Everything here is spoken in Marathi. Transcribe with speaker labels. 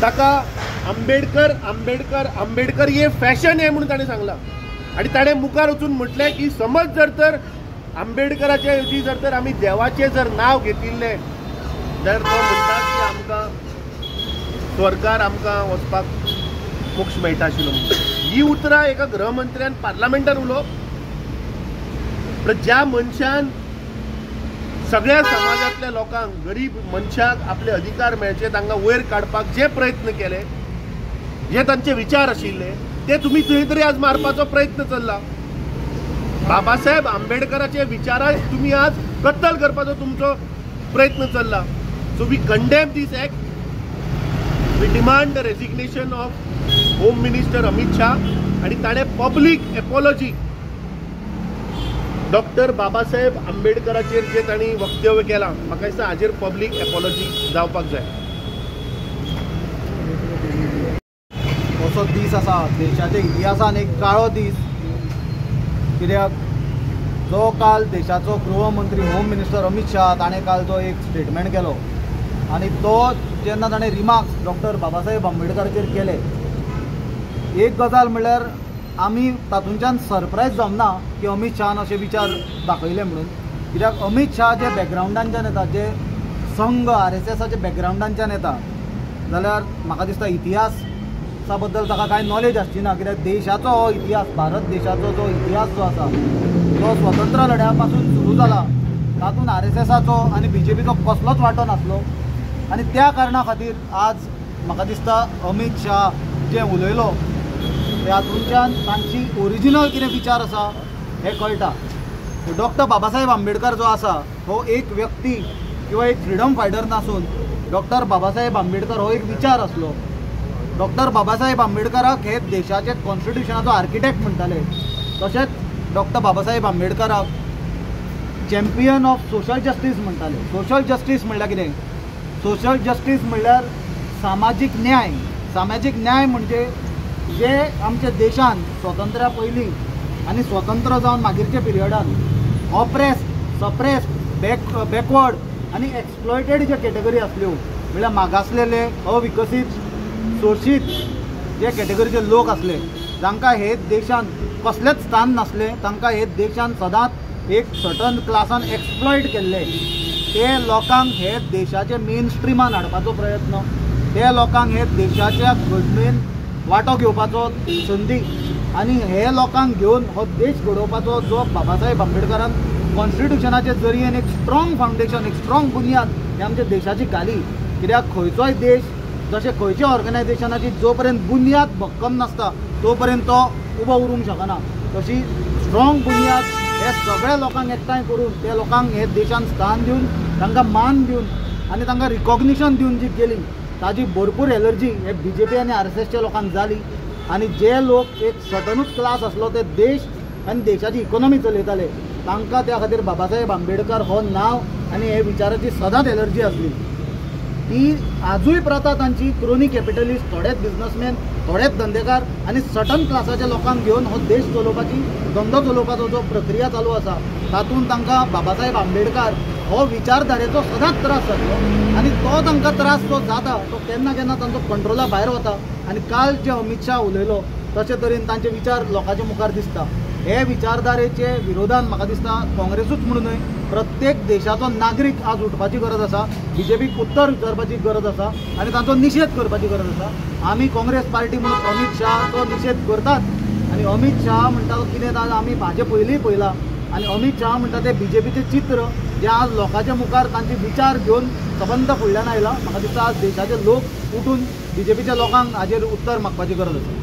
Speaker 1: ताका आंबेडकर आंबेडकर आंबेडकर हे फॅशन आहे म्हणून ताणें सांगला। आणि ताणें मुखार वचून म्हटलें की समज जर तर आंबेडकराचे ऐवजी जर तर आमी देवाचें जर नांव घेतिल्लें जाल्यार तो म्हणटा की आमकां स्वर्गार आमकां वचपाक मोक्ष मेळटा आशिल्लो म्हणून। ही उतरां एका गृहमंत्र्यान पार्लमेंटान उलोवप, ज्या मनशान सगळ्या समाजातल्या लोकांक गरीब मनशाक आपले अधिकार मेळचे तांकां वयर काडपाक जे प्रयत्न केले, जे तांचे विचार आशिल्ले ते तुम्ही थंय तरी आज मारपाचो प्रयत्न चल्ला। बाबासाहेब आंबेडकराचे विचार तुम्ही आज कत्तल करपाचो तुमचो प्रयत्न चल्ला। So we condemn this act. We demand the resignation of home minister Amit Shah आणि ताणे पब्लीक एपॉलॉजी डॉक्टर बाबासाहेब आंबेडकराचेर जे तांणी वक्तव्य केलां म्हाका दिसता हाजेर पब्लीक एपॉलॉजी जावपाक जाय।
Speaker 2: असो दीस आसा देशाच्या इतिहासान एक काळो दीस, कित्याक जो काल देशाचो गृहमंत्री होम मिनिस्टर अमित शाह ताणें काल जो एक स्टेटमेंट केलो आनी तो जेन्ना ताणें रिमार्क्स डॉक्टर बाबासाहेब आंबेडकराचेर केले, एक गजाल म्हणल्यार आमी तातूंतल्यान सरप्रायज जावना की अमित शाहान अशे विचार दाखयले म्हणून, कित्याक अमित शाह जे बॅकग्रावंडांच्यान येता, जे संघ RSSचे बॅकग्रावंडांच्यान येता, जाल्यार म्हाका दिसता इतिहासा बद्दल ताका कांय नॉलेज आसची ना, कित्याक देशाचो हो इतिहास, भारत देशाचो जो इतिहास जो आसा तो स्वतंत्र लढ्या पासून सुरू जाला, तातूंत RSSचो आनी BJPचो कसलोच वांटो नासलो। आनी त्या कारणां खातीर आज म्हाका दिसता अमित शाह जे उलयलो हातूंतल्यान तांची ओरिजिनल कितें विचार आसा हें कळटा। डॉक्टर बाबासाहेब आंबेडकर जो आसा हो एक व्यक्ती किंवा एक फ्रिडम फायटर नासून डॉक्टर बाबासाहेब आंबेडकर हो एक विचार आसलो। डॉक्टर बाबासाहेब आंबेडकराक हे देशाचे कॉन्स्टिट्युशनाचो आर्किटेक्ट म्हणटाले, तशेंच डॉक्टर बाबासाहेब आंबेडकराक चॅम्पियन ऑफ सोशल जस्टीस म्हणटाले। सोशल जस्टीस म्हणल्यार कितें? सोशल जस्टीस म्हणल्यार सामाजीक न्याय। सामाजीक न्याय म्हणजे जे आमच्या देशान स्वतंत्र्या पयलीं आनी स्वतंत्र जावन मागीरच्या पिरियडान ऑप्रेस्ड, सप्रेस्ड, बॅकवर्ड आनी एक्सप्लॉयटेड जे कॅटेगरी आसल्यो, म्हळ्यार मागासलेले, अविकसीत, शोषीत जे कॅटेगरीचे लोक आसले, तांकां हे देशान कसलेच स्थान नासले, तांकां हे देशान सदांच एक सर्टन क्लासान एक्सप्लॉयट केल्ले। ते लोकांक हे देशाचे मेन स्ट्रिमान हाडपाचो प्रयत्न, ते लोकांक हे देशाच्या घडणेन वांटो घेवपाचो संदी आनी हे लोकांक घेवन हो देश घडोवपाचो जो बाबासाहेब आंबेडकरान कॉन्स्टिट्युशनाचे जरियेन एक स्ट्रॉंग फावंडेशन, एक स्ट्रॉंग बुनियाद हे आमच्या देशाची घाली। कित्याक खंयचोय देश जशें खंयच्या ऑर्गनायझेशनाची जो पर्यंत बुनियाद भक्कम नासता तो पर्यंत तो उबो उरूंक शकना, तशी स्ट्रॉंग बुनियाद हे सगळ्या लोकांक एकठांय करून त्या लोकांक हे देशान स्थान दिवन, तांकां मान दिवन आनी तांकां रिकॉग्निशन दिवन जी गेली, ताजी भरपूर एलर्जी हे BJP आनी RSSच्या लोकांक जाली। आनी जे लोक एक सर्टनूच क्लास आसलो ते देश आनी देशाची इकॉनॉमी चलयताले, तांकां त्या खातीर बाबासाहेब आंबेडकर हो नांव आनी हे विचाराची सदांच एलर्जी आसली। ती आजूय प्रथा तांची क्रोनी कॅपिटलिस्ट, थोडेच बिझनसमॅन, थोडेच धंदेकार आनी सर्टन क्लासाच्या लोकांक घेवन हो देश चलोवपाची, धंदो चलोवपाचो जो प्रक्रिया चालू आसा, तातूंत तांकां बाबासाहेब आंबेडकर हो विचारधारेचो सदांच त्रास जातलो आनी तो तांकां त्रास जो जाता तो केन्ना केन्ना तांचो कंट्रोला भायर वता। आनी काल जे अमित शाह उलयलो तशे तरेन तांचे विचार लोकांच्या मुखार दिसता। हे विचारधारेचे विरोधान म्हाका दिसता काँग्रेसूच म्हणून न्हय, प्रत्येक देशाचो नागरीक आज उठपाची गरज आसा, BJPक उत्तर विचारपाची गरज आसा आनी तांचो निशेध करपाची गरज आसा। आमी काँग्रेस पार्टी म्हणून अमित शाहचो निशेध करतात आनी अमित शाह म्हणटा कितें जालां आमी हाजे पयलींय पळयलां आनी अमित शाह म्हणटा ते BJPचें चित्र जे आज लोकांच्या मुखार तांचे विचार घेवन सबंद फुडल्यान आयला। म्हाका दिसता आज देशाचे लोक उठून BJPच्या लोकांक हाजेर उत्तर मागपाची गरज आसा।